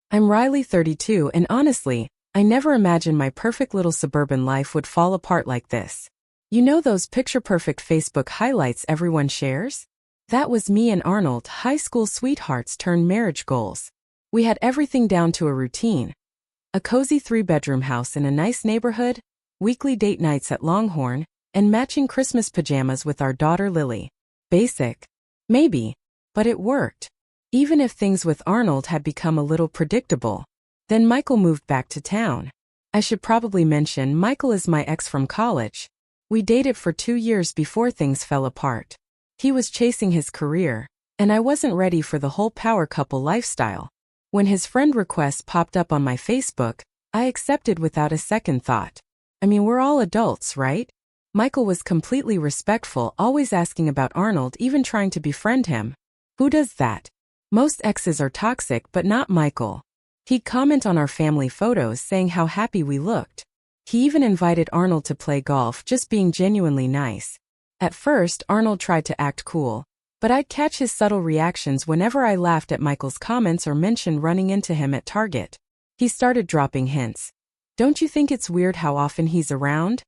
I'm Riley, 32, and honestly, I never imagined my perfect little suburban life would fall apart like this. You know those picture-perfect Facebook highlights everyone shares? That was me and Arnold, high school sweethearts turned marriage goals. We had everything down to a routine. A cozy 3-bedroom house in a nice neighborhood, weekly date nights at Longhorn, and matching Christmas pajamas with our daughter Lily. Basic? Maybe. But it worked. Even if things with Arnold had become a little predictable. Then Michael moved back to town. I should probably mention Michael is my ex from college. We dated for 2 years before things fell apart. He was chasing his career, and I wasn't ready for the whole power couple lifestyle. When his friend request popped up on my Facebook, I accepted without a second thought. I mean, we're all adults, right? Michael was completely respectful, always asking about Arnold, even trying to befriend him. Who does that? Most exes are toxic, but not Michael. He'd comment on our family photos saying how happy we looked. He even invited Arnold to play golf, just being genuinely nice. At first, Arnold tried to act cool, but I'd catch his subtle reactions whenever I laughed at Michael's comments or mentioned running into him at Target. He started dropping hints. Don't you think it's weird how often he's around?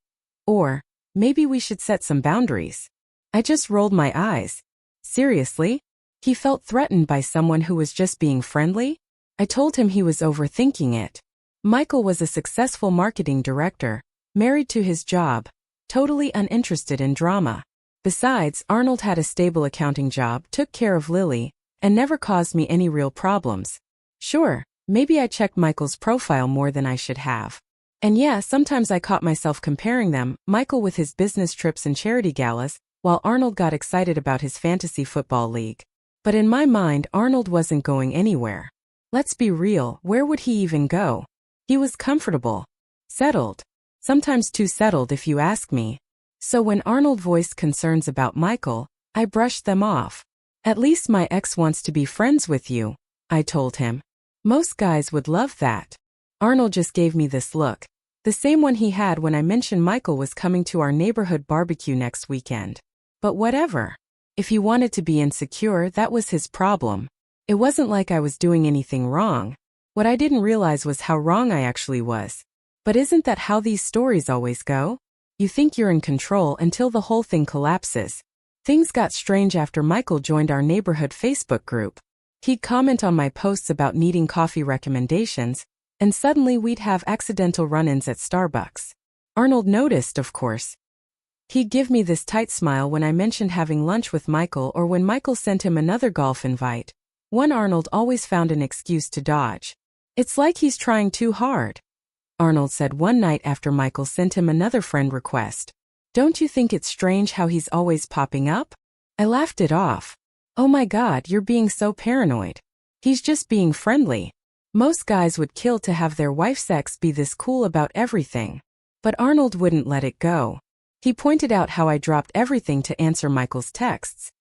Or, maybe we should set some boundaries. I just rolled my eyes. Seriously? He felt threatened by someone who was just being friendly? I told him he was overthinking it. Michael was a successful marketing director, married to his job, totally uninterested in drama. Besides, Arnold had a stable accounting job, took care of Lily, and never caused me any real problems. Sure, maybe I checked Michael's profile more than I should have. And yeah, sometimes I caught myself comparing them, Michael with his business trips and charity galas, while Arnold got excited about his fantasy football league. But in my mind, Arnold wasn't going anywhere. Let's be real, where would he even go? He was comfortable. Settled. Sometimes too settled if you ask me. So when Arnold voiced concerns about Michael, I brushed them off. At least my ex wants to be friends with you, I told him. Most guys would love that. Arnold just gave me this look. The same one he had when I mentioned Michael was coming to our neighborhood barbecue next weekend. But whatever. If he wanted to be insecure, that was his problem. It wasn't like I was doing anything wrong. What I didn't realize was how wrong I actually was. But isn't that how these stories always go? You think you're in control until the whole thing collapses. Things got strange after Michael joined our neighborhood Facebook group. He'd comment on my posts about needing coffee recommendations, and suddenly we'd have accidental run-ins at Starbucks. Arnold noticed, of course. He'd give me this tight smile when I mentioned having lunch with Michael or when Michael sent him another golf invite. One Arnold always found an excuse to dodge. It's like he's trying too hard. Arnold said one night after Michael sent him another friend request. Don't you think it's strange how he's always popping up? I laughed it off. Oh my God, you're being so paranoid. He's just being friendly. Most guys would kill to have their wife's ex be this cool about everything. But Arnold wouldn't let it go. He pointed out how I dropped everything to answer Michael's texts.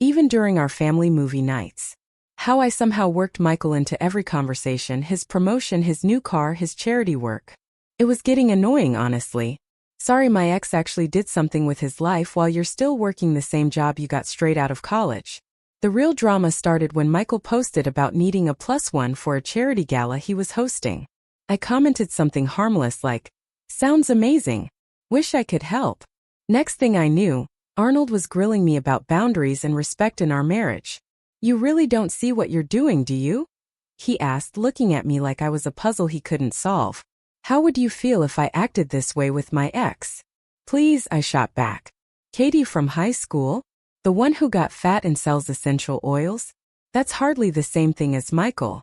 Even during our family movie nights. How I somehow worked Michael into every conversation, his promotion, his new car, his charity work. It was getting annoying, honestly. Sorry, my ex actually did something with his life while you're still working the same job you got straight out of college. The real drama started when Michael posted about needing a +1 for a charity gala he was hosting. I commented something harmless like, "Sounds amazing. Wish I could help." Next thing I knew, Arnold was grilling me about boundaries and respect in our marriage. You really don't see what you're doing, do you? He asked, looking at me like I was a puzzle he couldn't solve. How would you feel if I acted this way with my ex? Please, I shot back. Katie from high school? The one who got fat and sells essential oils? That's hardly the same thing as Michael.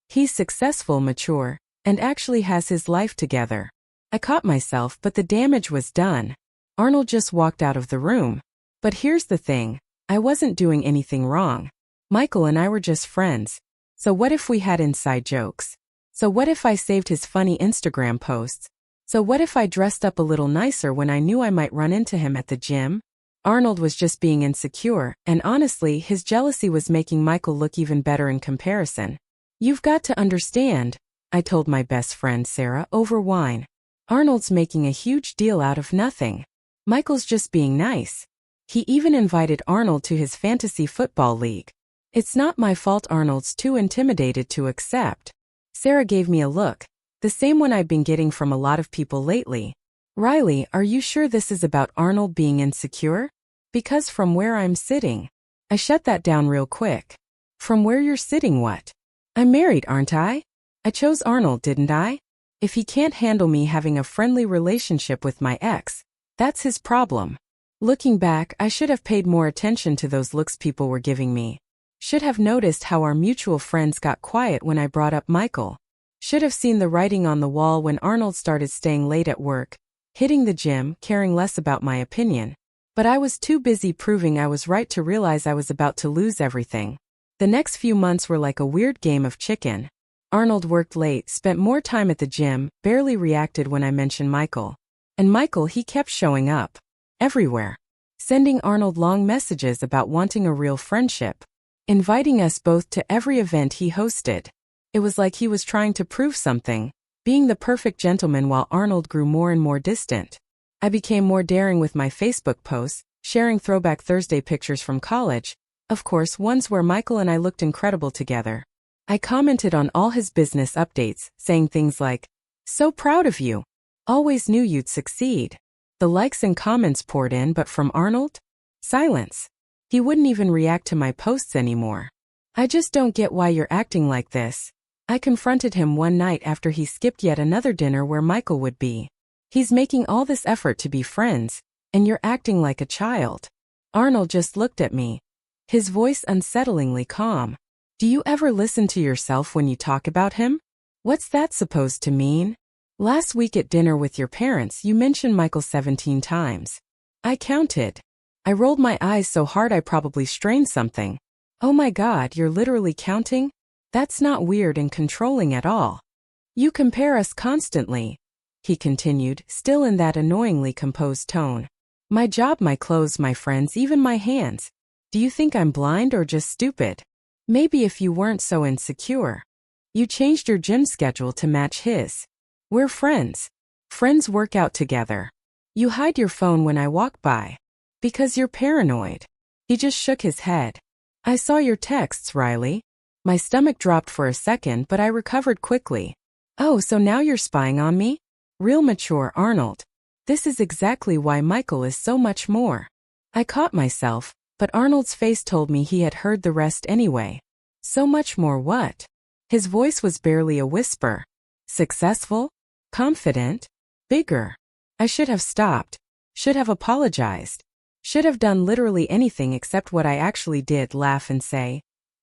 He's successful, mature, and actually has his life together. I caught myself, but the damage was done. Arnold just walked out of the room. But here's the thing. I wasn't doing anything wrong. Michael and I were just friends. So what if we had inside jokes? So what if I saved his funny Instagram posts? So what if I dressed up a little nicer when I knew I might run into him at the gym? Arnold was just being insecure, and honestly, his jealousy was making Michael look even better in comparison. You've got to understand, I told my best friend Sarah over wine. Arnold's making a huge deal out of nothing. Michael's just being nice. He even invited Arnold to his fantasy football league. It's not my fault Arnold's too intimidated to accept. Sarah gave me a look, the same one I've been getting from a lot of people lately. Riley, are you sure this is about Arnold being insecure? Because from where I'm sitting. I shut that down real quick. From where you're sitting what? I'm married, aren't I? I chose Arnold, didn't I? If he can't handle me having a friendly relationship with my ex, that's his problem. Looking back, I should have paid more attention to those looks people were giving me. Should have noticed how our mutual friends got quiet when I brought up Michael. Should have seen the writing on the wall when Arnold started staying late at work, hitting the gym, caring less about my opinion. But I was too busy proving I was right to realize I was about to lose everything. The next few months were like a weird game of chicken. Arnold worked late, spent more time at the gym, barely reacted when I mentioned Michael. And Michael, he kept showing up. Everywhere. Sending Arnold long messages about wanting a real friendship. Inviting us both to every event he hosted. It was like he was trying to prove something, being the perfect gentleman while Arnold grew more and more distant. I became more daring with my Facebook posts, sharing Throwback Thursday pictures from college, of course ones where Michael and I looked incredible together. I commented on all his business updates, saying things like, "So proud of you. Always knew you'd succeed." The likes and comments poured in, but from Arnold? Silence. He wouldn't even react to my posts anymore. I just don't get why you're acting like this. I confronted him one night after he skipped yet another dinner where Michael would be. He's making all this effort to be friends, and you're acting like a child. Arnold just looked at me. His voice unsettlingly calm. Do you ever listen to yourself when you talk about him? What's that supposed to mean? Last week at dinner with your parents you mentioned Michael 17 times. I counted. I rolled my eyes so hard I probably strained something. Oh my God, you're literally counting? That's not weird and controlling at all. You compare us constantly, he continued, still in that annoyingly composed tone. My job, my clothes, my friends, even my hands. Do you think I'm blind or just stupid? Maybe if you weren't so insecure. You changed your gym schedule to match his. We're friends. Friends work out together. You hide your phone when I walk by. Because you're paranoid. He just shook his head. I saw your texts, Riley. My stomach dropped for a second, but I recovered quickly. Oh, so now you're spying on me? Real mature, Arnold. This is exactly why Michael is so much more. I caught myself, but Arnold's face told me he had heard the rest anyway. So much more what? His voice was barely a whisper. Successful? Confident? Bigger? I should have stopped. Should have apologized. Should have done literally anything except what I actually did, laugh and say,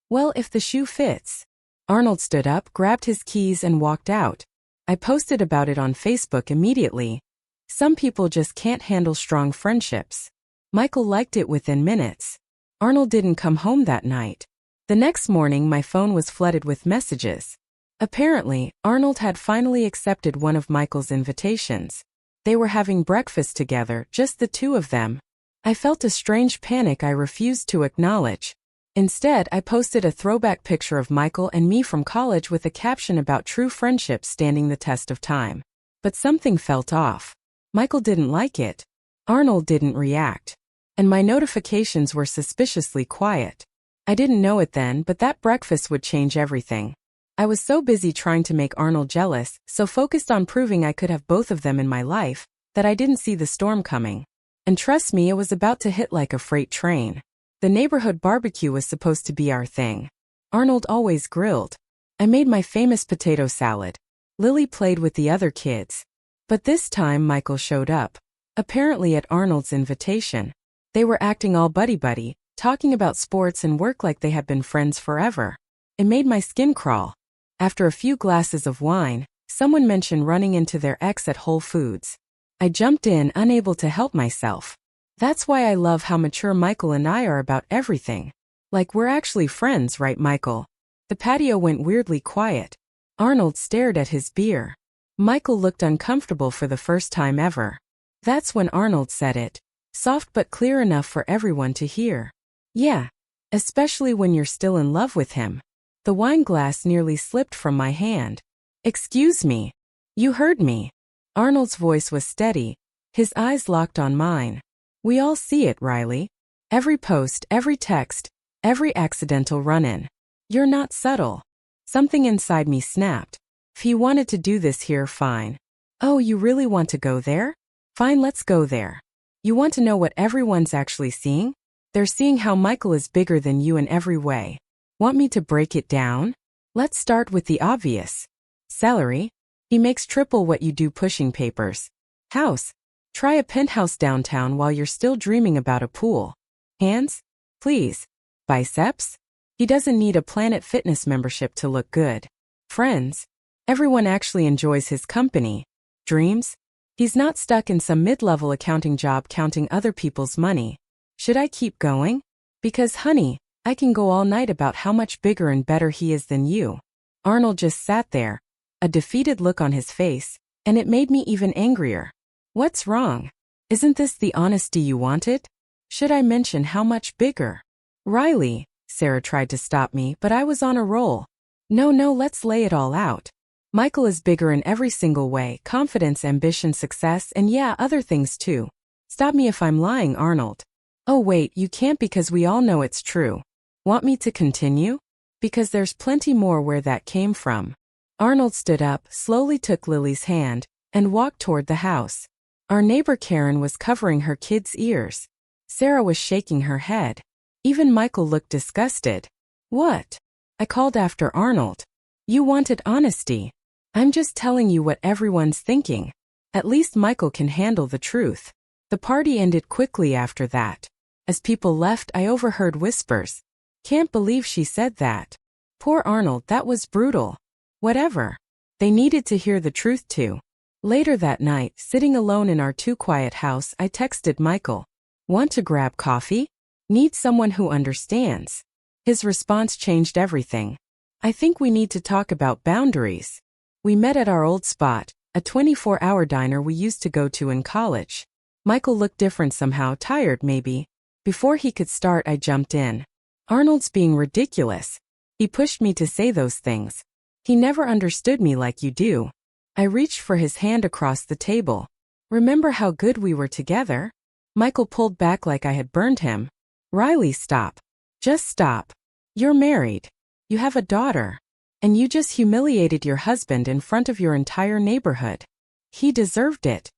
well, if the shoe fits. Arnold stood up, grabbed his keys and walked out. I posted about it on Facebook immediately. Some people just can't handle strong friendships. Michael liked it within minutes. Arnold didn't come home that night. The next morning my phone was flooded with messages. Apparently, Arnold had finally accepted one of Michael's invitations. They were having breakfast together, just the two of them. I felt a strange panic I refused to acknowledge. Instead, I posted a throwback picture of Michael and me from college with a caption about true friendship standing the test of time. But something felt off. Michael didn't like it. Arnold didn't react. And my notifications were suspiciously quiet. I didn't know it then, but that breakfast would change everything. I was so busy trying to make Arnold jealous, so focused on proving I could have both of them in my life, that I didn't see the storm coming. And trust me, it was about to hit like a freight train. The neighborhood barbecue was supposed to be our thing. Arnold always grilled. I made my famous potato salad. Lily played with the other kids. But this time Michael showed up. Apparently at Arnold's invitation. They were acting all buddy-buddy, talking about sports and work like they had been friends forever. It made my skin crawl. After a few glasses of wine, someone mentioned running into their ex at Whole Foods. I jumped in, unable to help myself. That's why I love how mature Michael and I are about everything. Like we're actually friends, right, Michael? The patio went weirdly quiet. Arnold stared at his beer. Michael looked uncomfortable for the first time ever. That's when Arnold said it. Soft but clear enough for everyone to hear. Yeah. Especially when you're still in love with him. The wine glass nearly slipped from my hand. Excuse me. You heard me. Arnold's voice was steady. His eyes locked on mine. We all see it, Riley. Every post, every text, every accidental run-in. You're not subtle. Something inside me snapped. If he wanted to do this here, fine. Oh, you really want to go there? Fine, let's go there. You want to know what everyone's actually seeing? They're seeing how Michael is bigger than you in every way. Want me to break it down? Let's start with the obvious. Salary. He makes triple what you do pushing papers. House. Try a penthouse downtown while you're still dreaming about a pool. Hands? Please. Biceps? He doesn't need a Planet Fitness membership to look good. Friends? Everyone actually enjoys his company. Dreams? He's not stuck in some mid-level accounting job counting other people's money. Should I keep going? Because, honey, I can go all night about how much bigger and better he is than you. Arnold just sat there, a defeated look on his face, and it made me even angrier. What's wrong? Isn't this the honesty you wanted? Should I mention how much bigger? Riley, Sarah tried to stop me, but I was on a roll. No, let's lay it all out. Michael is bigger in every single way, confidence, ambition, success, and yeah, other things too. Stop me if I'm lying, Arnold. Oh wait, you can't because we all know it's true. Want me to continue? Because there's plenty more where that came from. Arnold stood up, slowly took Lily's hand, and walked toward the house. Our neighbor Karen was covering her kids' ears. Sarah was shaking her head. Even Michael looked disgusted. What? I called after Arnold. You wanted honesty. I'm just telling you what everyone's thinking. At least Michael can handle the truth. The party ended quickly after that. As people left, I overheard whispers. Can't believe she said that. Poor Arnold, that was brutal. Whatever. They needed to hear the truth too. Later that night, sitting alone in our too-quiet house, I texted Michael. Want to grab coffee? Need someone who understands. His response changed everything. I think we need to talk about boundaries. We met at our old spot, a 24-hour diner we used to go to in college. Michael looked different somehow, tired maybe. Before he could start, I jumped in. Arnold's being ridiculous. He pushed me to say those things. He never understood me like you do. I reached for his hand across the table. Remember how good we were together? Michael pulled back like I had burned him. Riley, stop. Just stop. You're married. You have a daughter. And you just humiliated your husband in front of your entire neighborhood. He deserved it.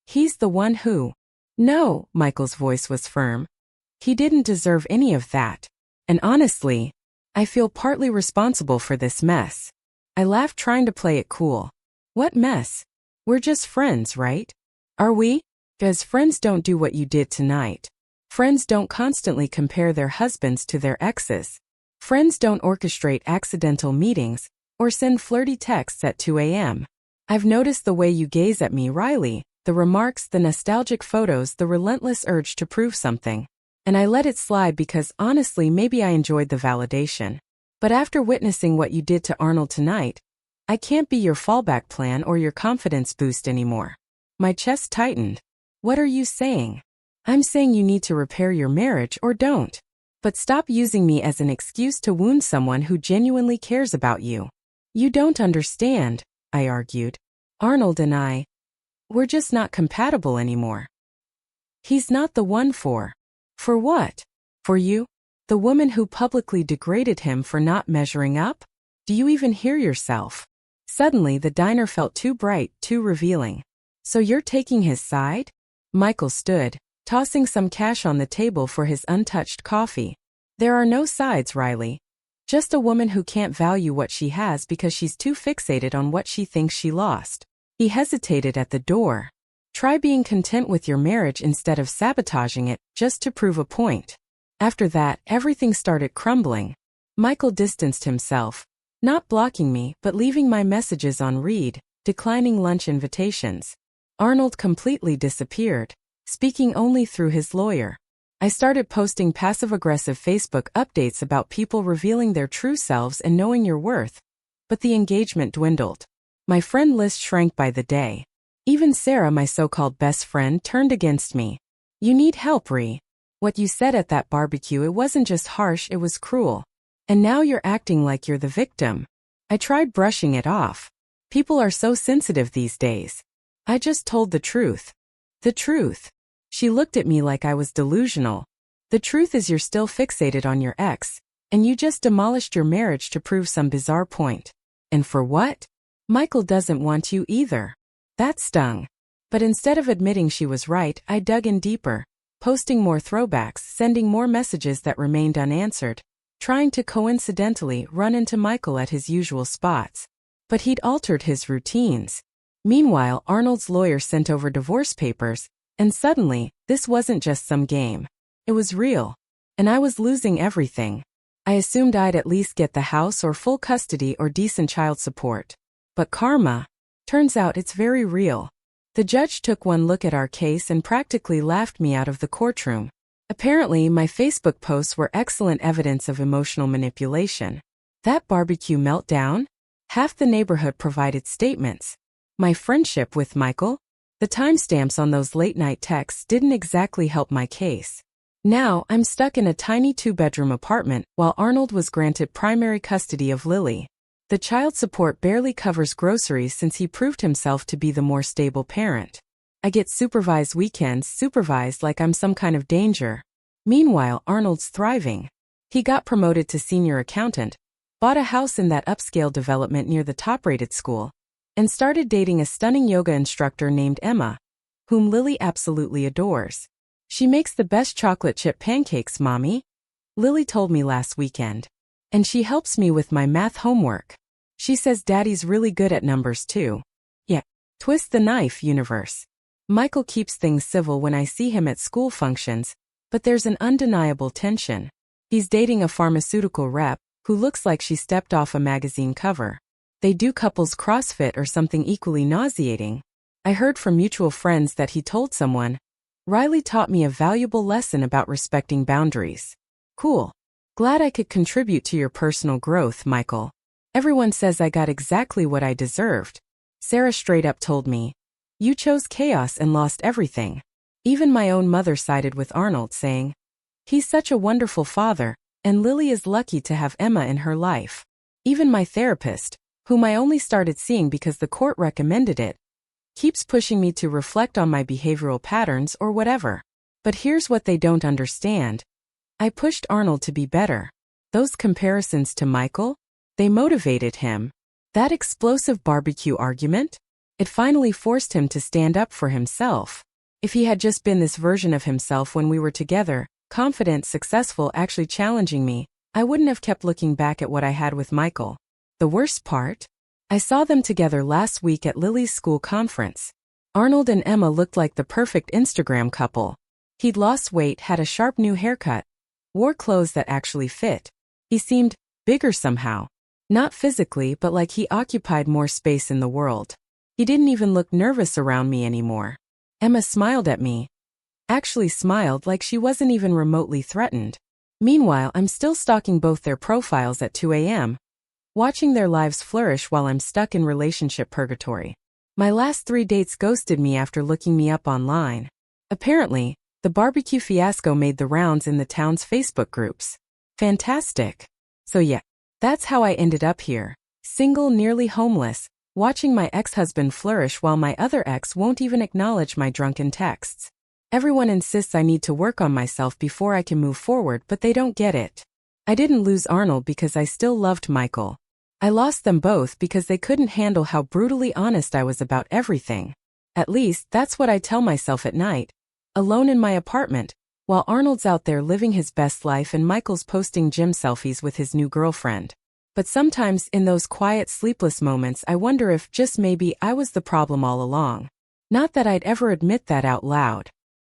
He's the one who... No, Michael's voice was firm. He didn't deserve any of that. And honestly, I feel partly responsible for this mess. I laughed, trying to play it cool. What mess? We're just friends, right? Are we? Because friends don't do what you did tonight. Friends don't constantly compare their husbands to their exes. Friends don't orchestrate accidental meetings or send flirty texts at 2 a.m. I've noticed the way you gaze at me, Riley, the remarks, the nostalgic photos, the relentless urge to prove something. And I let it slide because honestly maybe I enjoyed the validation. But after witnessing what you did to Arnold tonight, I can't be your fallback plan or your confidence boost anymore. My chest tightened. What are you saying? I'm saying you need to repair your marriage or don't. But stop using me as an excuse to wound someone who genuinely cares about you. You don't understand, I argued. Arnold and we're just not compatible anymore. He's not the one for what? For you? The woman who publicly degraded him for not measuring up? Do you even hear yourself? Suddenly the diner felt too bright, too revealing. So you're taking his side? Michael stood, tossing some cash on the table for his untouched coffee. There are no sides, Riley. Just a woman who can't value what she has because she's too fixated on what she thinks she lost. He hesitated at the door. Try being content with your marriage instead of sabotaging it just to prove a point. After that, everything started crumbling. Michael distanced himself, not blocking me but leaving my messages on read, declining lunch invitations. Arnold completely disappeared, speaking only through his lawyer. I started posting passive-aggressive Facebook updates about people revealing their true selves and knowing your worth. But the engagement dwindled. My friend list shrank by the day. Even Sarah, my so-called best friend, turned against me. You need help, Ree. What you said at that barbecue, it wasn't just harsh, it was cruel. And now you're acting like you're the victim. I tried brushing it off. People are so sensitive these days. I just told the truth. The truth. She looked at me like I was delusional. The truth is you're still fixated on your ex, and you just demolished your marriage to prove some bizarre point. And for what? Michael doesn't want you either. That stung. But instead of admitting she was right, I dug in deeper, posting more throwbacks, sending more messages that remained unanswered, trying to coincidentally run into Michael at his usual spots. But he'd altered his routines. Meanwhile, Arnold's lawyer sent over divorce papers, and suddenly, this wasn't just some game. It was real. And I was losing everything. I assumed I'd at least get the house or full custody or decent child support. But karma? Turns out it's very real. The judge took one look at our case and practically laughed me out of the courtroom. Apparently, my Facebook posts were excellent evidence of emotional manipulation. That barbecue meltdown? Half the neighborhood provided statements. My friendship with Michael? The timestamps on those late-night texts didn't exactly help my case. Now, I'm stuck in a tiny two-bedroom apartment while Arnold was granted primary custody of Lily. The child support barely covers groceries since he proved himself to be the more stable parent. I get supervised weekends, supervised like I'm some kind of danger. Meanwhile, Arnold's thriving. He got promoted to senior accountant, bought a house in that upscale development near the top-rated school, and started dating a stunning yoga instructor named Emma, whom Lily absolutely adores. She makes the best chocolate chip pancakes, Mommy, Lily told me last weekend. And she helps me with my math homework. She says Daddy's really good at numbers too. Yeah. Twist the knife, universe. Michael keeps things civil when I see him at school functions, but there's an undeniable tension. He's dating a pharmaceutical rep who looks like she stepped off a magazine cover. They do couples CrossFit or something equally nauseating. I heard from mutual friends that he told someone, Riley taught me a valuable lesson about respecting boundaries. Cool. Glad I could contribute to your personal growth, Michael. Everyone says I got exactly what I deserved. Sarah straight up told me, you chose chaos and lost everything. Even my own mother sided with Arnold, saying, he's such a wonderful father, and Lily is lucky to have Emma in her life. Even my therapist, whom I only started seeing because the court recommended it, keeps pushing me to reflect on my behavioral patterns or whatever. But here's what they don't understand. I pushed Arnold to be better. Those comparisons to Michael? They motivated him. That explosive barbecue argument? It finally forced him to stand up for himself. If he had just been this version of himself when we were together, confident, successful, actually challenging me, I wouldn't have kept looking back at what I had with Michael. The worst part? I saw them together last week at Lily's school conference. Arnold and Emma looked like the perfect Instagram couple. He'd lost weight, had a sharp new haircut, wore clothes that actually fit. He seemed bigger somehow. Not physically, but like he occupied more space in the world. He didn't even look nervous around me anymore. Emma smiled at me. Actually smiled like she wasn't even remotely threatened. Meanwhile, I'm still stalking both their profiles at 2 a.m., watching their lives flourish while I'm stuck in relationship purgatory. My last 3 dates ghosted me after looking me up online. Apparently, the barbecue fiasco made the rounds in the town's Facebook groups. Fantastic. So yeah, that's how I ended up here. Single, nearly homeless, watching my ex-husband flourish while my other ex won't even acknowledge my drunken texts. Everyone insists I need to work on myself before I can move forward, but they don't get it. I didn't lose Arnold because I still loved Michael. I lost them both because they couldn't handle how brutally honest I was about everything. At least, that's what I tell myself at night, alone in my apartment, while Arnold's out there living his best life and Michael's posting gym selfies with his new girlfriend. But sometimes in those quiet, sleepless moments I wonder if just maybe I was the problem all along. Not that I'd ever admit that out loud.